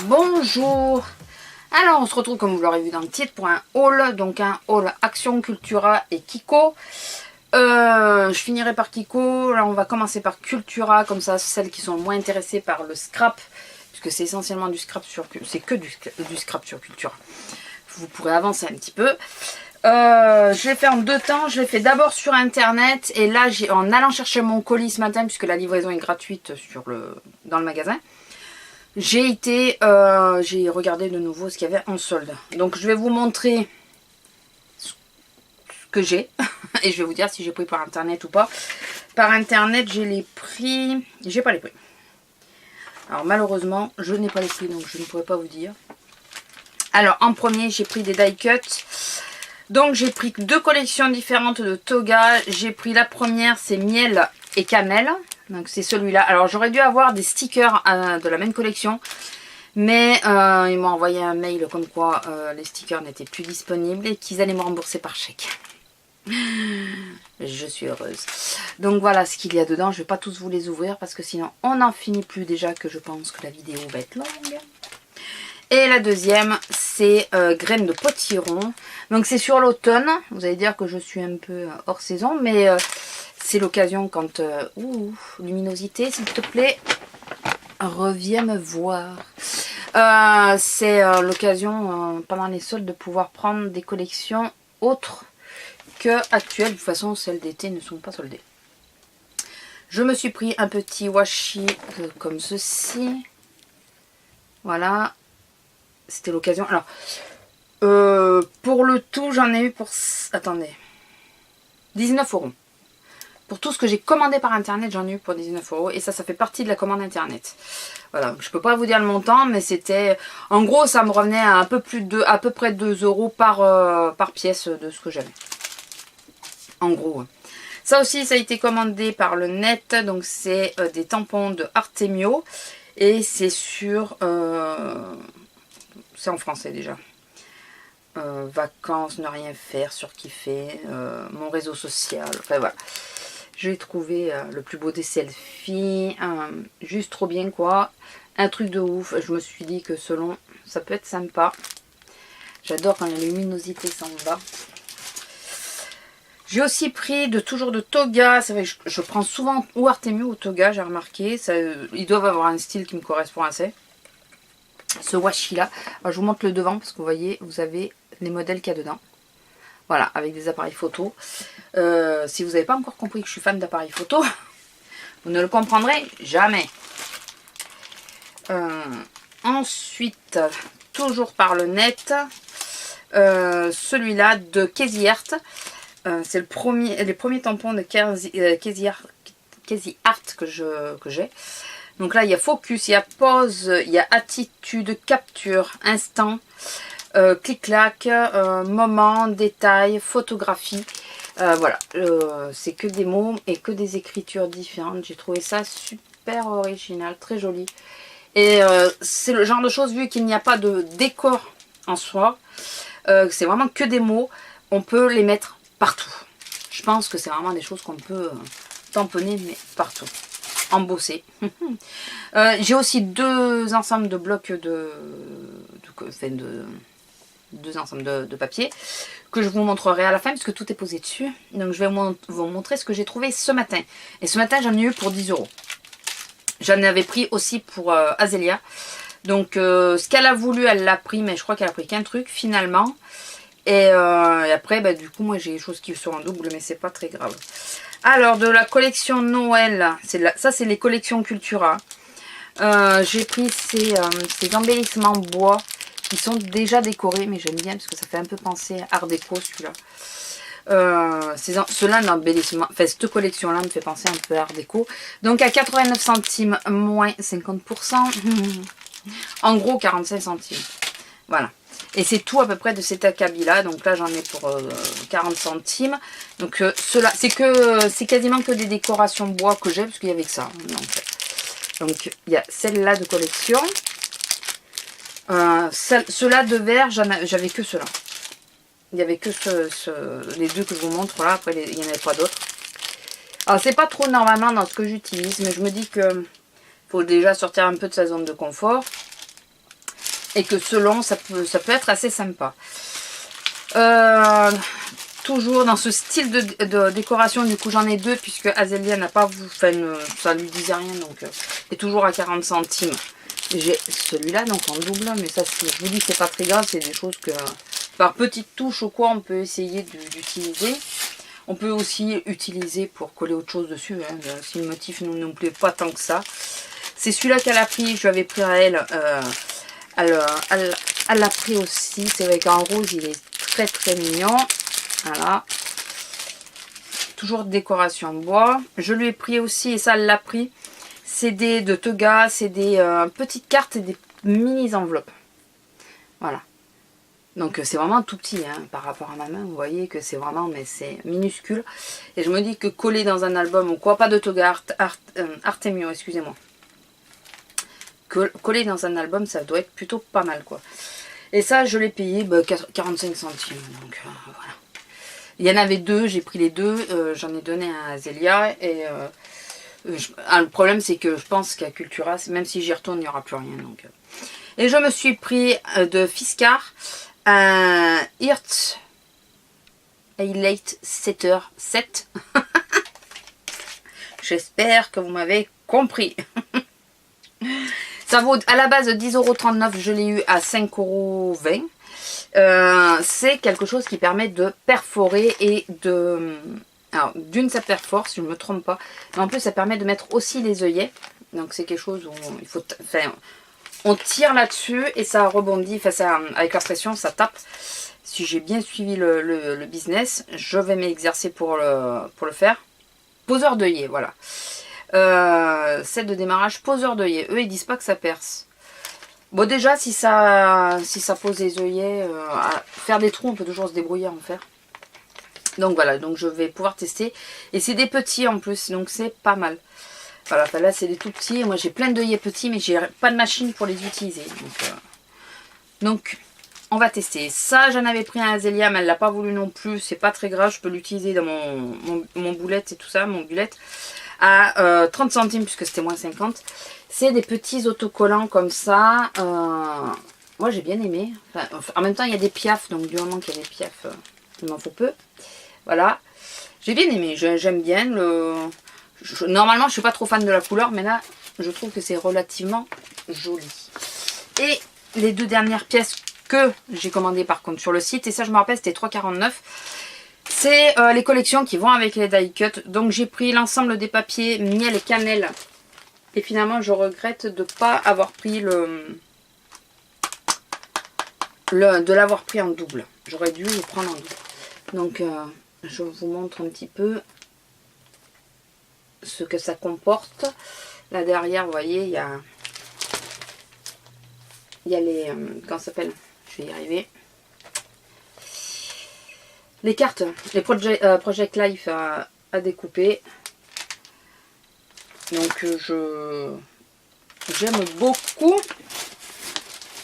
Bonjour. Alors on se retrouve comme vous l'aurez vu dans le titre pour un haul, donc un haul Action, Cultura et Kiko. Je finirai par Kiko, là on va commencer par Cultura, comme ça celles qui sont moins intéressées par le scrap, puisque c'est essentiellement du scrap sur, c'est que du scrap sur Cultura. Vous pourrez avancer un petit peu. Je l'ai fait en deux temps, je l'ai fait d'abord sur internet et là en allant chercher mon colis ce matin, puisque la livraison est gratuite dans le magasin, j'ai regardé de nouveau ce qu'il y avait en solde. Donc je vais vous montrer ce que j'ai et je vais vous dire si j'ai pris par internet ou pas. Par internet j'ai les prix, j'ai pas les prix. Alors malheureusement je n'ai pas les prix, donc je ne pourrais pas vous dire. Alors en premier j'ai pris des die cuts. Donc j'ai pris deux collections différentes de toga. J'ai pris la première, c'est miel et cannelle. Donc c'est celui-là. Alors j'aurais dû avoir des stickers de la même collection. Mais ils m'ont envoyé un mail comme quoi les stickers n'étaient plus disponibles et qu'ils allaient me rembourser par chèque. Je suis heureuse. Donc voilà ce qu'il y a dedans. Je ne vais pas tous vous les ouvrir parce que sinon on n'en finit plus, déjà que je pense que la vidéo va être longue. Et la deuxième, c'est graines de potiron. Donc c'est sur l'automne. Vous allez dire que je suis un peu hors saison, mais c'est l'occasion quand... luminosité, s'il te plaît. Reviens me voir. C'est l'occasion, pendant les soldes, de pouvoir prendre des collections autres que actuelles. De toute façon, celles d'été ne sont pas soldées. Je me suis pris un petit washi comme ceci. Voilà. C'était l'occasion. Alors, pour le tout, j'en ai eu pour... Attendez. 19 €. Pour tout ce que j'ai commandé par internet, j'en ai eu pour 19 €. Et ça fait partie de la commande internet. Voilà. Je peux pas vous dire le montant, mais c'était... En gros, ça me revenait à à peu près 2 € par pièce de ce que j'avais. En gros. Ça aussi, ça a été commandé par le net. Donc, c'est des tampons de Artemio. Et c'est sur... c'est en français déjà. Vacances, ne rien faire, surkiffer, mon réseau social, enfin voilà. J'ai trouvé le plus beau des selfies, juste trop bien quoi. Un truc de ouf, je me suis dit que selon, ça peut être sympa. J'adore quand la luminosité s'en va. J'ai aussi pris toujours de toga, c'est vrai que je prends souvent ou Artemio ou toga, j'ai remarqué. Ils doivent avoir un style qui me correspond assez. Ce washi là, alors, je vous montre le devant parce que vous voyez, vous avez les modèles qu'il y a dedans. Voilà, avec des appareils photo. Si vous n'avez pas encore compris que je suis fan d'appareils photo, vous ne le comprendrez jamais. Ensuite, toujours par le net, celui-là de Casey Art. C'est les premiers tampons de Casey Art que j'ai. Donc là, il y a focus, il y a pause, il y a attitude, capture, instant, clic-clac, moment, détail, photographie. Voilà, c'est que des mots et que des écritures différentes. J'ai trouvé ça super original, très joli. Et c'est le genre de choses, vu qu'il n'y a pas de décor en soi, c'est vraiment que des mots, on peut les mettre partout. Je pense que c'est vraiment des choses qu'on peut tamponner, mais partout. Embossé. J'ai aussi deux ensembles de blocs deux ensembles de papier que je vous montrerai à la fin puisque tout est posé dessus. Donc je vais vous montrer ce que j'ai trouvé ce matin. Et ce matin j'en ai eu pour 10 €. J'en avais pris aussi pour Azélia. Donc ce qu'elle a voulu elle l'a pris, mais je crois qu'elle a pris qu'un truc finalement. Et après bah, du coup moi j'ai des choses qui sont en double, mais c'est pas très grave. Alors, de la collection Noël, ça c'est les collections Cultura. J'ai pris ces embellissements bois qui sont déjà décorés, mais j'aime bien parce que ça fait un peu penser à Art déco celui-là. Ceux-là d'embellissement, enfin cette collection-là me fait penser un peu à Art déco. Donc à 89 centimes moins 50%. En gros 45 centimes. Voilà. Et c'est tout à peu près de cet acabit-là. Donc là, j'en ai pour 40 centimes. Donc cela, c'est quasiment que des décorations bois que j'ai, parce qu'il y avait que ça. Donc il y a celle-là de collection. Ceux-là de verre, j'avais que ceux-là. Il n'y avait que les deux que je vous montre là. Après, il n'y en avait pas d'autres. Alors, c'est pas trop normalement dans ce que j'utilise, mais je me dis que faut déjà sortir un peu de sa zone de confort. Et que selon, ça peut être assez sympa. Toujours dans ce style de décoration, du coup j'en ai deux puisque Azélia n'a pas voulu, enfin ça lui disait rien, donc et toujours à 40 centimes. J'ai celui-là donc en double, mais ça je vous dis c'est pas très grave, c'est des choses que par petites touches ou quoi on peut essayer d'utiliser. On peut aussi utiliser pour coller autre chose dessus, hein, si le motif ne nous plaît pas tant que ça. C'est celui-là qu'elle a pris, je l'avais pris à elle, elle l'a pris aussi, c'est avec un rouge, il est très mignon. Voilà. Toujours de décoration bois. Je lui ai pris aussi, et ça elle l'a pris, c'est des de Tega, c'est des petites cartes et des mini enveloppes. Voilà. Donc c'est vraiment tout petit hein, par rapport à ma main, vous voyez que c'est vraiment, mais c'est minuscule. Et je me dis que coller dans un album ou quoi, pas de Tega, Artemio, excusez-moi. Coller dans un album, ça doit être plutôt pas mal quoi. Et ça, je l'ai payé 45 centimes. Donc voilà. Il y en avait deux, j'ai pris les deux. J'en ai donné à Azélia. Et le problème, c'est que je pense qu'à Cultura, même si j'y retourne, il n'y aura plus rien. Donc. Et je me suis pris de Fiskars un Hirt Highlight Setter 7. J'espère que vous m'avez compris. Ça vaut à la base 10,39 €, je l'ai eu à 5,20 €. C'est quelque chose qui permet de perforer et de... Alors d'une ça perfore si je ne me trompe pas, mais en plus ça permet de mettre aussi les œillets. Donc c'est quelque chose où il faut... Enfin, on tire là-dessus et ça rebondit, enfin ça, avec la pression ça tape. Si j'ai bien suivi le business, je vais m'exercer pour le faire. Poseur d'œillets, voilà. Set de démarrage poseur d'œillets. Eux ils disent pas que ça perce. Bon déjà si ça pose les œillets, faire des trous on peut toujours se débrouiller à en faire. Donc voilà, donc je vais pouvoir tester. Et c'est des petits en plus, donc c'est pas mal. Voilà, enfin là c'est des tout petits. Moi j'ai plein d'œillets petits mais j'ai pas de machine pour les utiliser. Donc on va tester. Ça j'en avais pris un Azélia mais elle l'a pas voulu non plus. C'est pas très grave, je peux l'utiliser dans mon boulette et tout ça, mon bulette. À 30 centimes puisque c'était moins 50. C'est des petits autocollants comme ça. Moi j'ai bien aimé. Enfin, en même temps il y a des piafs, donc du moment qu'il y a des piafs, il m'en faut peu. Voilà. J'ai bien aimé, j'aime bien. Normalement je suis pas trop fan de la couleur, mais là je trouve que c'est relativement joli. Et les deux dernières pièces que j'ai commandées par contre sur le site, et ça je me rappelle c'était 3,49 €. C'est les collections qui vont avec les die cut. Donc j'ai pris l'ensemble des papiers miel et cannelle. Et finalement je regrette de ne pas avoir pris de l'avoir pris en double. J'aurais dû le prendre en double. Donc je vous montre un petit peu ce que ça comporte. Là derrière vous voyez il y a les... comment ça s'appelle? Je vais y arriver. Les cartes, les Project Life à découper. Donc j'aime beaucoup.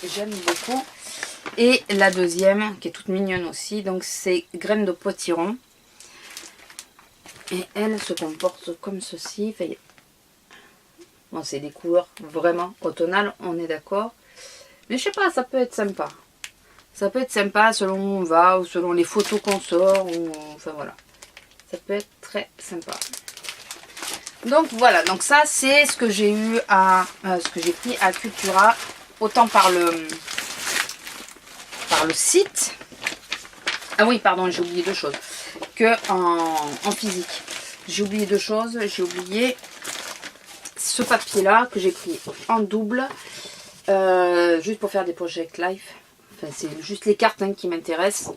J'aime beaucoup. Et la deuxième, qui est toute mignonne aussi, donc c'est Graines de Potiron. Et elle se comporte comme ceci. Enfin, bon, c'est des couleurs vraiment automnales, on est d'accord. Mais je sais pas, ça peut être sympa. Ça peut être sympa selon où on va ou selon les photos qu'on sort. Ou, enfin voilà. Ça peut être très sympa. Donc voilà. Donc ça c'est ce que j'ai eu à... ce que j'ai pris à Cultura. Autant par le site. Ah oui pardon j'ai oublié deux choses. Que en physique. J'ai oublié deux choses. J'ai oublié ce papier là que j'ai pris en double. Juste pour faire des Project Life. Enfin, c'est juste les cartes hein, qui m'intéressent.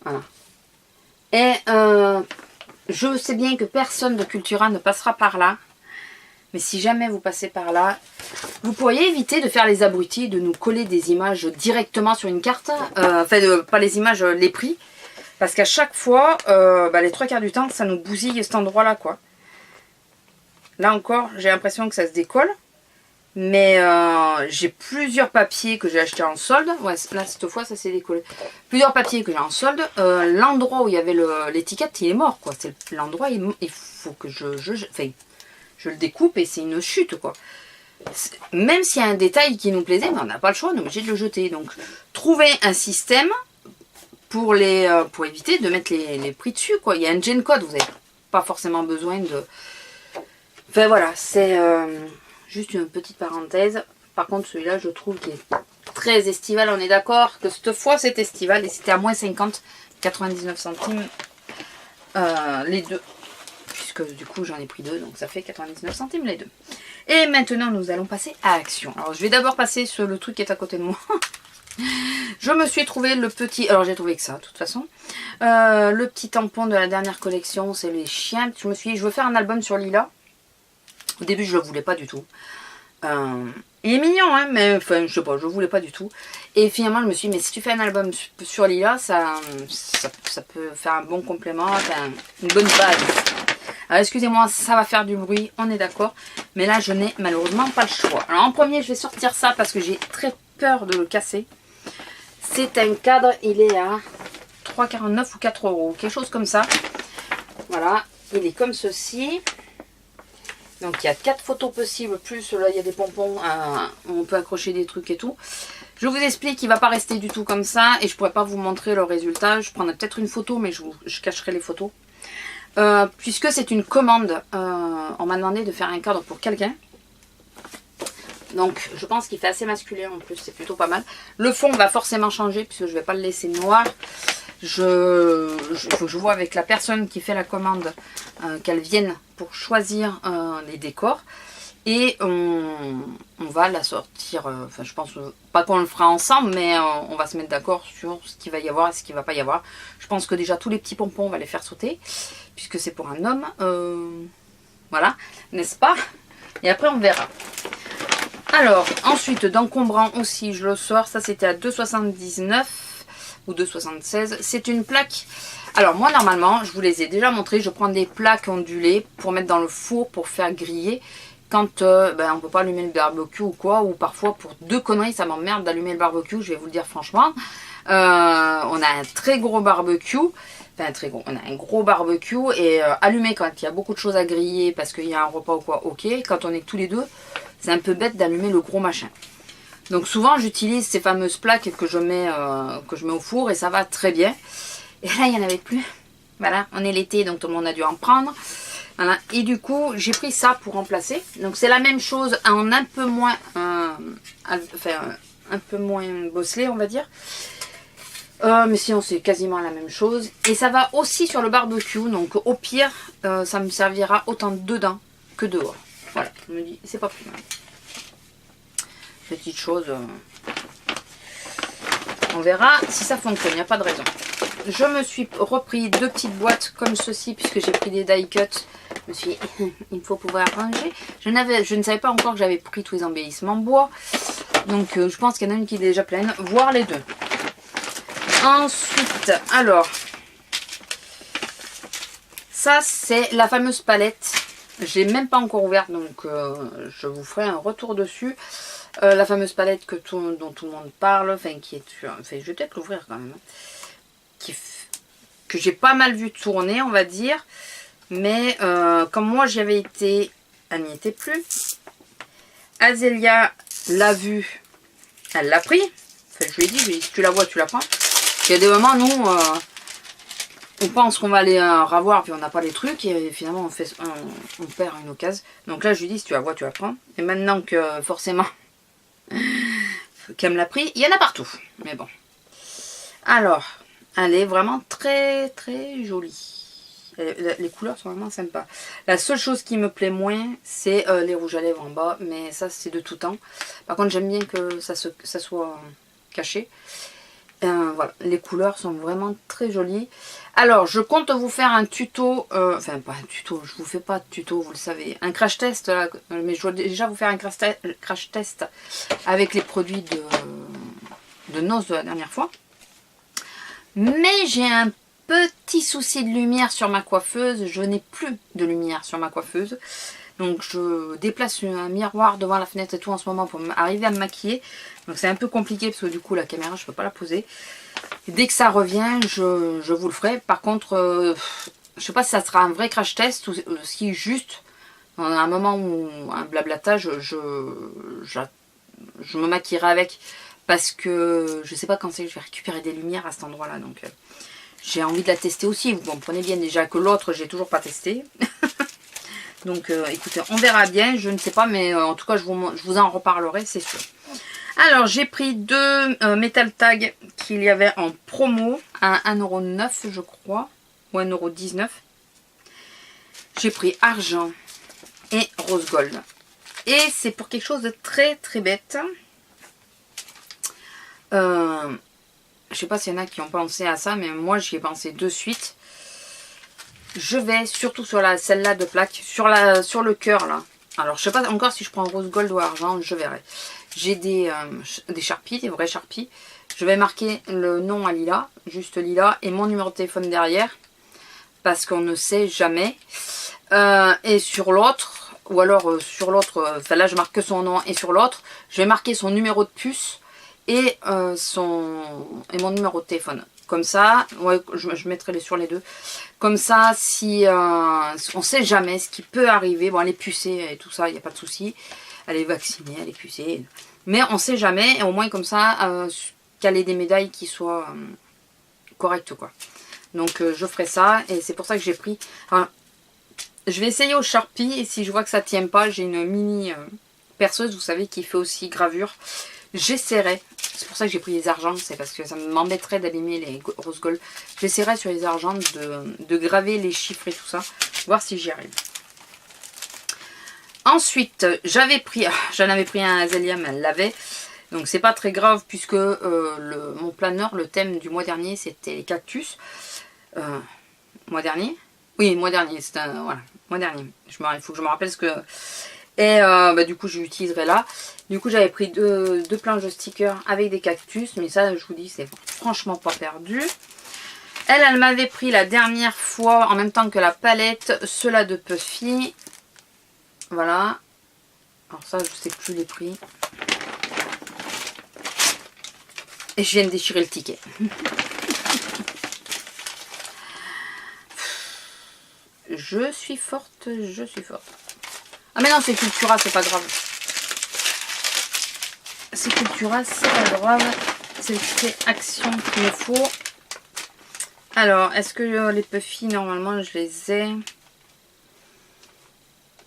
Voilà. Et je sais bien que personne de Cultura ne passera par là. Mais si jamais vous passez par là, vous pourriez éviter de faire les abrutis, de nous coller des images directement sur une carte. Enfin, pas les images, les prix. Parce qu'à chaque fois, les trois quarts du temps, ça nous bousille cet endroit-là, quoi. Là encore, j'ai l'impression que ça se décolle. Mais j'ai plusieurs papiers que j'ai achetés en solde. Ouais, là, cette fois, ça s'est décollé. Plusieurs papiers que j'ai en solde. L'endroit où il y avait l'étiquette, il est mort, quoi. L'endroit, il faut que je le découpe et c'est une chute, quoi. même s'il y a un détail qui nous plaisait, mais on n'a pas le choix, on est obligé de le jeter. Donc, trouver un système pour éviter de mettre les prix dessus, quoi. Il y a un gen code, vous n'avez pas forcément besoin de... Enfin voilà, c'est juste une petite parenthèse. Par contre, celui-là, je trouve qu'il est très estival. On est d'accord que cette fois, c'est estival et c'était à moins 50, 99 centimes les deux. Puisque du coup, j'en ai pris deux, donc ça fait 99 centimes les deux. Et maintenant, nous allons passer à Action. Alors, je vais d'abord passer sur le truc qui est à côté de moi. Je me suis trouvé le petit... Alors, j'ai trouvé que ça, de toute façon. Le petit tampon de la dernière collection, c'est les chiens. Je me suis dit, je veux faire un album sur Lila. Au début, je ne le voulais pas du tout. Il est mignon, hein, mais enfin, je sais pas, je ne voulais pas du tout. Et finalement, je me suis dit, mais si tu fais un album sur Lila, ça peut faire un bon complément, une bonne base. Alors, excusez-moi, ça va faire du bruit, on est d'accord. Mais là, je n'ai malheureusement pas le choix. Alors, en premier, je vais sortir ça parce que j'ai très peur de le casser. C'est un cadre, il est à 3,49 ou 4 €, quelque chose comme ça. Voilà, il est comme ceci. Donc il y a 4 photos possibles, plus là il y a des pompons, on peut accrocher des trucs et tout. Je vous explique, il ne va pas rester du tout comme ça et je ne pourrais pas vous montrer le résultat. Je prendrai peut-être une photo, mais je cacherai les photos. Puisque c'est une commande, on m'a demandé de faire un cadre pour quelqu'un. Donc je pense qu'il fait assez masculin en plus, c'est plutôt pas mal. Le fond va forcément changer puisque je ne vais pas le laisser noir. Il faut que je vois avec la personne qui fait la commande qu'elle vienne pour choisir les décors. Et on va la sortir, enfin je pense pas qu'on le fera ensemble, mais on va se mettre d'accord sur ce qu'il va y avoir et ce qu'il ne va pas y avoir. Je pense que déjà tous les petits pompons on va les faire sauter, puisque c'est pour un homme. Voilà, n'est-ce pas? Et après on verra. Alors, ensuite, d'encombrant aussi, je le sors. Ça, c'était à 2,79 ou 2,76. C'est une plaque. Alors, moi, normalement, je vous les ai déjà montrés. Je prends des plaques ondulées pour mettre dans le four pour faire griller. Quand on ne peut pas allumer le barbecue ou quoi. Ou parfois, pour deux conneries, ça m'emmerde d'allumer le barbecue. Je vais vous le dire franchement. On a un très gros barbecue. Enfin, très gros. On a un gros barbecue. Et allumer quand il y a beaucoup de choses à griller parce qu'il y a un repas ou quoi, ok. Quand on est tous les deux... C'est un peu bête d'allumer le gros machin. Donc souvent j'utilise ces fameuses plaques que je mets au four et ça va très bien. Et là il n'y en avait plus. Voilà, on est l'été donc tout le monde a dû en prendre. Voilà. Et du coup j'ai pris ça pour remplacer. Donc c'est la même chose en un peu moins, un peu moins bosselé on va dire. Mais sinon c'est quasiment la même chose. Et ça va aussi sur le barbecue. Donc au pire ça me servira autant dedans que dehors. Voilà, je me dis, c'est pas plus mal. Petite chose. On verra si ça fonctionne, il n'y a pas de raison. Je me suis repris 2 petites boîtes comme ceci, puisque j'ai pris des die cut. Je me suis dit, il faut pouvoir ranger. Je ne savais pas encore que j'avais pris tous les embellissements bois. Donc je pense qu'il y en a une qui est déjà pleine, voire les deux. Ensuite, alors, ça c'est la fameuse palette. Je l'ai même pas encore ouverte, donc je vous ferai un retour dessus. La fameuse palette dont tout le monde parle, enfin qui est, enfin je vais peut-être l'ouvrir quand même, que j'ai pas mal vu tourner, on va dire. Mais comme moi j'y avais été, elle n'y était plus. Azélia l'a vue, elle l'a pris. Enfin, je lui ai dit, si tu la vois, tu la prends. Il y a des moments, nous, on pense qu'on va aller ravoir, puis on n'a pas les trucs, et finalement on perd une occasion. Donc là, je lui dis, si tu la vois, tu la prends. Et maintenant que forcément, qu'elle me l'a pris, il y en a partout. Mais bon. Alors, elle est vraiment très très jolie. Les couleurs sont vraiment sympas. La seule chose qui me plaît moins, c'est les rouges à lèvres en bas, mais ça c'est de tout temps. Par contre, j'aime bien que ça soit caché. Voilà, les couleurs sont vraiment très jolies. Alors, je compte vous faire un tuto, enfin pas un tuto, je vous fais pas de tuto, vous le savez, un crash test, là, mais je vais déjà vous faire un crash test avec les produits de noces de la dernière fois. Mais j'ai un petit souci de lumière sur ma coiffeuse, je n'ai plus de lumière sur ma coiffeuse. Donc je déplace un miroir devant la fenêtre et tout en ce moment pour arriver à me maquiller. Donc c'est un peu compliqué parce que du coup la caméra je ne peux pas la poser. Et dès que ça revient je vous le ferai. Par contre je ne sais pas si ça sera un vrai crash test ou si juste À un moment où un blablatage, je me maquillerai avec. Parce que je sais pas quand c'est que je vais récupérer des lumières à cet endroit-là. Donc j'ai envie de la tester aussi. Vous comprenez bien déjà que l'autre, j'ai toujours pas testé. Donc écoutez, on verra bien. Je ne sais pas, mais en tout cas, je vous en reparlerai, c'est sûr. Alors, j'ai pris deux Metal Tag qu'il y avait en promo à 1,09 € je crois. Ou 1,19 €. J'ai pris argent et rose gold. Et c'est pour quelque chose de très très bête. Je sais pas s'il y en a qui ont pensé à ça, mais moi j'y ai pensé de suite. Je vais surtout sur celle-là de plaque, sur le cœur là. Alors je sais pas encore si je prends rose gold ou argent, je verrai. J'ai des Sharpies, des vrais Sharpies. Je vais marquer le nom à Lila, juste Lila, et mon numéro de téléphone derrière. Parce qu'on ne sait jamais. Et sur l'autre, ou alors sur l'autre, enfin là je marque que son nom, et sur l'autre, je vais marquer son numéro de puce et mon numéro de téléphone. Comme ça, ouais, je mettrai sur les deux. Comme ça, si on sait jamais ce qui peut arriver. Bon, elle est pucée et tout ça, il n'y a pas de souci. Elle est vaccinée, elle est pucée. Mais on sait jamais, et au moins comme ça, qu'elle ait des médailles qui soient correctes, quoi. Donc je ferai ça, et c'est pour ça que j'ai pris... Enfin, je vais essayer au Sharpie, et si je vois que ça ne tient pas, j'ai une mini perceuse, vous savez, qui fait aussi gravure. J'essaierai, c'est pour ça que j'ai pris les argents, c'est parce que ça m'embêterait d'abîmer les rose gold. J'essaierai sur les argents de graver les chiffres et tout ça, voir si j'y arrive. Ensuite, j'en avais pris un Azalea, mais elle l'avait. Donc c'est pas très grave puisque mon planeur, le thème du mois dernier, c'était les cactus. Mois dernier? Oui, mois dernier, c'était voilà, mois dernier. Il faut que je me rappelle ce que... Et du coup, je l'utiliserai là. Du coup, j'avais pris deux planches de stickers avec des cactus. Mais ça, je vous dis, c'est franchement pas perdu. Elle m'avait pris la dernière fois, en même temps que la palette, ceux-là de Puffy. Voilà. Alors ça, je sais plus les prix. Et je viens de déchirer le ticket. Je suis forte, je suis forte. Ah mais non, c'est Cultura, c'est pas grave. C'est Cultura, c'est pas grave. C'est Action qu'il me faut. Alors, est-ce que les Puffy, normalement, je les ai...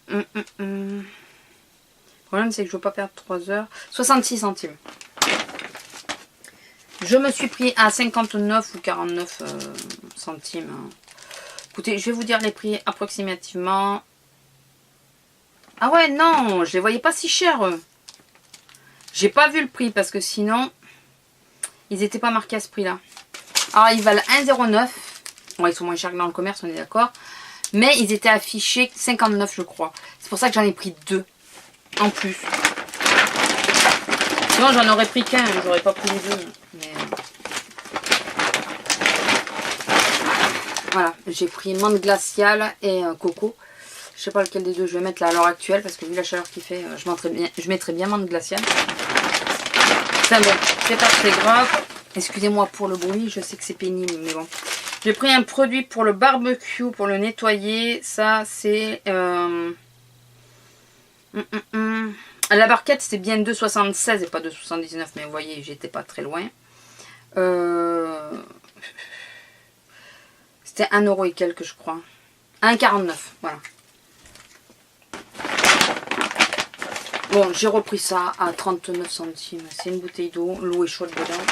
Le problème, c'est que je veux pas perdre 3 heures. 66 centimes. Je me suis pris à 59 ou 49 centimes. Écoutez, je vais vous dire les prix approximativement. Ah ouais, non, je les voyais pas si chers. J'ai pas vu le prix parce que sinon, ils n'étaient pas marqués à ce prix-là. Alors, ils valent 1,09. Bon, ils sont moins chers que dans le commerce, on est d'accord. Mais ils étaient affichés 59, je crois. C'est pour ça que j'en ai pris 2 en plus. Sinon, j'en aurais pris qu'un, j'aurais pas pris les deux. Mais... Voilà, j'ai pris menthe glaciale et coco. Je sais pas lequel des deux je vais mettre là à l'heure actuelle parce que vu la chaleur qu'il fait, je mettrais bien menthe glaciale. Enfin bon, c'est pas très grave. Excusez-moi pour le bruit, je sais que c'est pénible, mais bon. J'ai pris un produit pour le barbecue, pour le nettoyer. Ça, c'est... La barquette, c'était bien 2,76 et pas 2,79, mais vous voyez, j'étais pas très loin. C'était 1 € et quelques, je crois. 1,49, voilà. Bon, j'ai repris ça à 39 centimes. C'est une bouteille d'eau. L'eau est chaude dedans.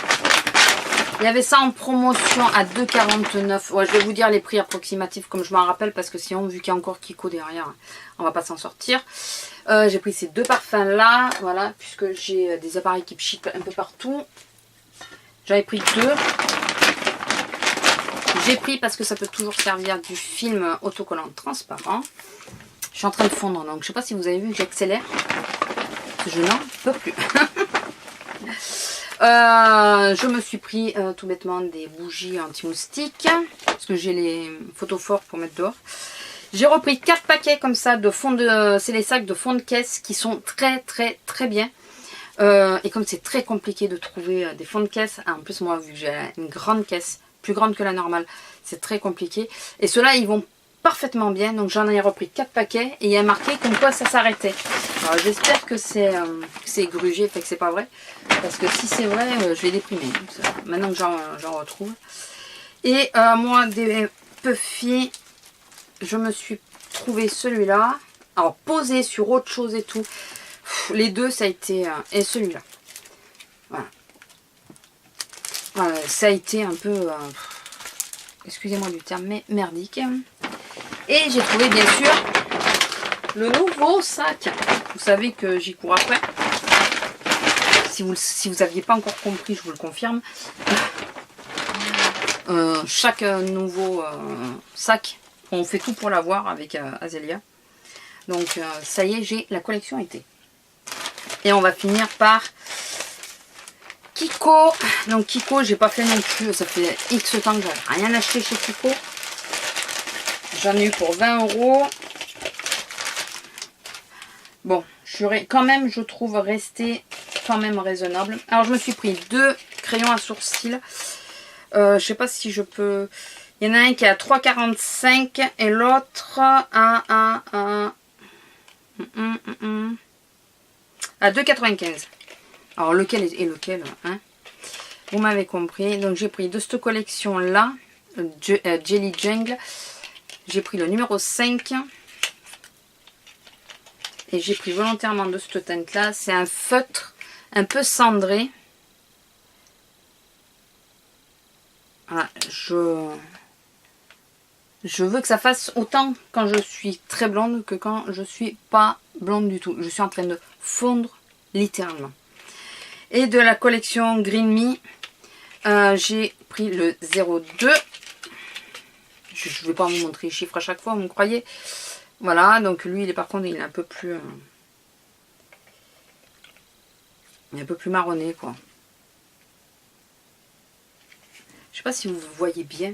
Il y avait ça en promotion à 2,49. Ouais, je vais vous dire les prix approximatifs comme je m'en rappelle parce que sinon, vu qu'il y a encore Kiko derrière, on va pas s'en sortir. J'ai pris ces deux parfums là, voilà, puisque j'ai des appareils qui pchitent un peu partout. J'avais pris 2. J'ai pris parce que ça peut toujours servir du film autocollant transparent. Je suis en train de fondre, donc je sais pas si vous avez vu que j'accélère. Je n'en peux plus. Je me suis pris tout bêtement des bougies anti-moustiques. Parce que j'ai les photophores pour mettre dehors. J'ai repris 4 paquets comme ça de fond de... C'est les sacs de fond de caisse qui sont très bien. Et comme c'est très compliqué de trouver des fonds de caisse. En plus moi vu que j'ai une grande caisse, plus grande que la normale, c'est très compliqué. Et ceux-là ils vont parfaitement bien. Donc j'en ai repris 4 paquets et il y a marqué comme quoi ça s'arrêtait. Alors j'espère que c'est grugé, fait que c'est pas vrai. Parce que si c'est vrai, je vais déprimer. Maintenant que j'en retrouve. Et moi, des Puffy, je me suis trouvé celui-là. Alors posé sur autre chose et tout. Les deux, ça a été... et celui-là. Voilà. Voilà. Ça a été un peu... excusez-moi du terme, mais merdique. Et j'ai trouvé bien sûr le nouveau sac. Vous savez que j'y cours après. Si vous aviez pas encore compris, je vous le confirme. Chaque nouveau sac, on fait tout pour l'avoir avec Azélia. Donc ça y est, j'ai la collection été. Et on va finir par Kiko. Donc Kiko, j'ai pas fait non plus. Ça fait X temps que j'ai rien acheté chez Kiko. J'en ai eu pour 20 €. Bon, je suis quand même, je trouve, resté quand même raisonnable. Alors je me suis pris 2 crayons à sourcils. Je sais pas si je peux... Il y en a un qui est à 3,45 et l'autre à 2,95. Alors lequel est lequel, hein? Vous m'avez compris. Donc j'ai pris de cette collection là, Jelly Jungle. J'ai pris le numéro 5. Et j'ai pris volontairement de cette teinte là. C'est un feutre un peu cendré. Voilà, je veux que ça fasse autant quand je suis très blonde que quand je suis pas blonde du tout. Je suis en train de fondre littéralement. Et de la collection Green Me, j'ai pris le 02. Je ne vais pas vous montrer les chiffres à chaque fois, vous me croyez. Voilà, donc lui, par contre, il est un peu plus... il est un peu plus marronné, quoi. Je sais pas si vous voyez bien.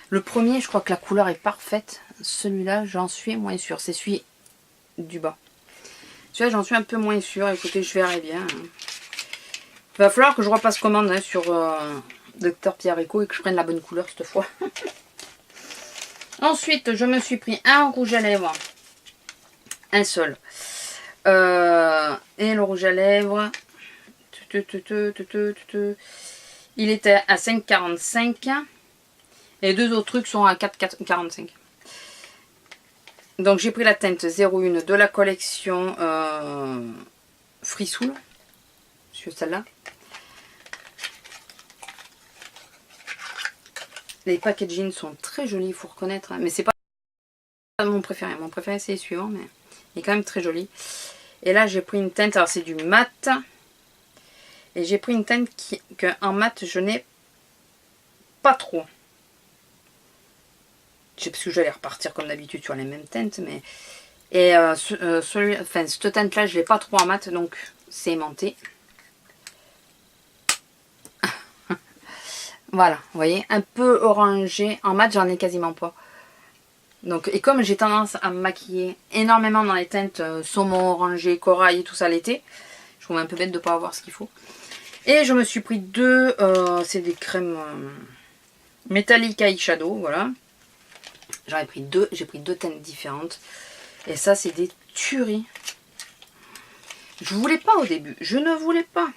Le premier, je crois que la couleur est parfaite. Celui-là, j'en suis moins sûre. C'est celui du bas. Celui-là, j'en suis un peu moins sûre. Écoutez, je verrai bien. Il va falloir que je repasse commande sur Dr Pierre Rico et que je prenne la bonne couleur cette fois. Ensuite, je me suis pris un rouge à lèvres. Un seul. Et le rouge à lèvres... il était à 5,45 et 2 autres trucs sont à 4,45. Donc j'ai pris la teinte 01 de la collection Free Soul, sur celle-là. Les packaging sont très jolis, il faut reconnaître, hein, mais c'est pas mon préféré. Mon préféré c'est les suivants, mais il est quand même très joli. Et là j'ai pris une teinte, alors c'est du mat. Et j'ai pris une teinte que en mat je n'ai pas trop. Je sais parce que j'allais repartir comme d'habitude sur les mêmes teintes, mais et cette teinte là je l'ai pas trop en mat, donc c'est aimanté. Voilà, vous voyez, un peu orangé. En mat j'en ai quasiment pas. Donc, et comme j'ai tendance à me maquiller énormément dans les teintes saumon, orangé, corail et tout ça l'été, je trouve un peu bête de ne pas avoir ce qu'il faut. Et je me suis pris 2, c'est des crèmes métalliques eyeshadow, voilà. J'en ai pris 2, j'ai pris 2 teintes différentes. Et ça, c'est des tueries. Je voulais pas au début, je ne voulais pas.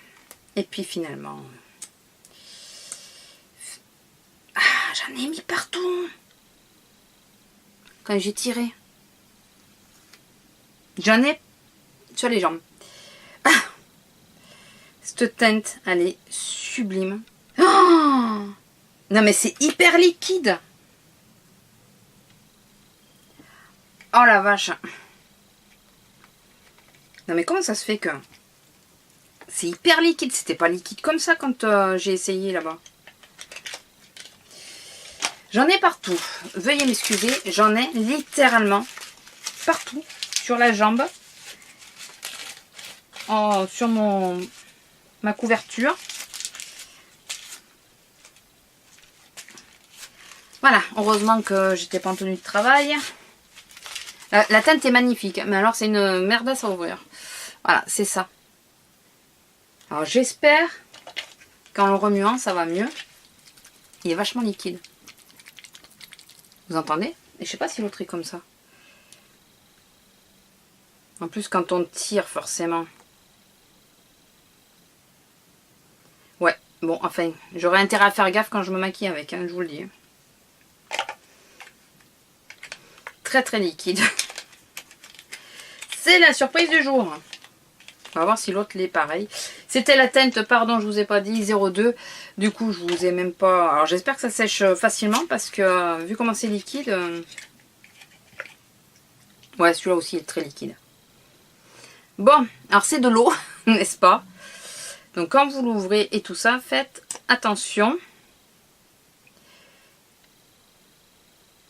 Et puis finalement... j'en ai mis partout. Quand j'ai tiré. J'en ai sur les jambes. Cette teinte, elle est sublime. Oh, non mais c'est hyper liquide. Oh la vache. Non mais comment ça se fait que... c'est hyper liquide. C'était pas liquide comme ça quand j'ai essayé là-bas. J'en ai partout. Veuillez m'excuser. J'en ai littéralement partout. Sur la jambe. Sur ma couverture. Voilà, heureusement que j'étais pas en tenue de travail. La teinte est magnifique, mais alors c'est une merdasse à ouvrir. Voilà, c'est ça. Alors j'espère qu'en le remuant, ça va mieux. Il est vachement liquide. Vous entendez? Et je sais pas si l'autre est comme ça. En plus, quand on tire, forcément. Ouais, bon, enfin, j'aurais intérêt à faire gaffe quand je me maquille avec, hein, je vous le dis. Très très liquide. C'est la surprise du jour. On va voir si l'autre l'est pareil. C'était la teinte, pardon, je vous ai pas dit, 02. Du coup, je vous ai même pas... Alors, j'espère que ça sèche facilement parce que, vu comment c'est liquide... Ouais, celui-là aussi est très liquide. Bon, alors c'est de l'eau, n'est-ce pas? Donc, quand vous l'ouvrez et tout ça, faites attention.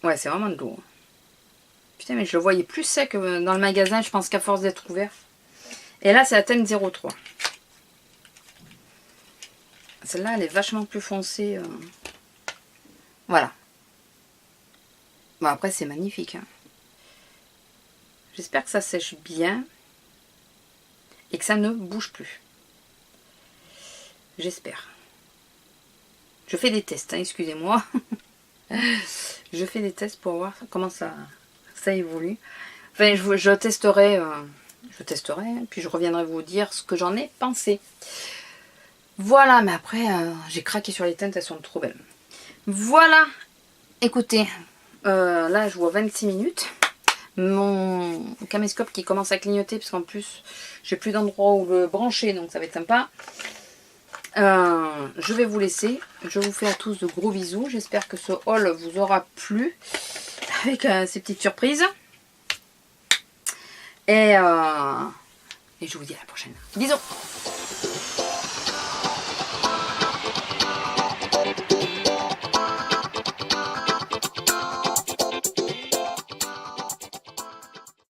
Ouais, c'est vraiment de l'eau. Putain, mais je le voyais plus sec dans le magasin, je pense qu'à force d'être ouvert. Et là, c'est la teinte 03. Celle-là, elle est vachement plus foncée. Voilà. Bon, après, c'est magnifique. Hein. J'espère que ça sèche bien. Et que ça ne bouge plus. J'espère. Je fais des tests, hein, excusez-moi. Je fais des tests pour voir comment ça évolue. Enfin, je testerai... puis je reviendrai vous dire ce que j'en ai pensé. Voilà, mais après, j'ai craqué sur les teintes, elles sont trop belles. Voilà, écoutez, là je vois 26 minutes. Mon caméscope qui commence à clignoter, parce qu'en plus, j'ai plus d'endroit où le brancher, donc ça va être sympa. Je vais vous laisser. Je vous fais à tous de gros bisous. J'espère que ce haul vous aura plu, avec ces petites surprises. Et je vous dis à la prochaine. Bisous!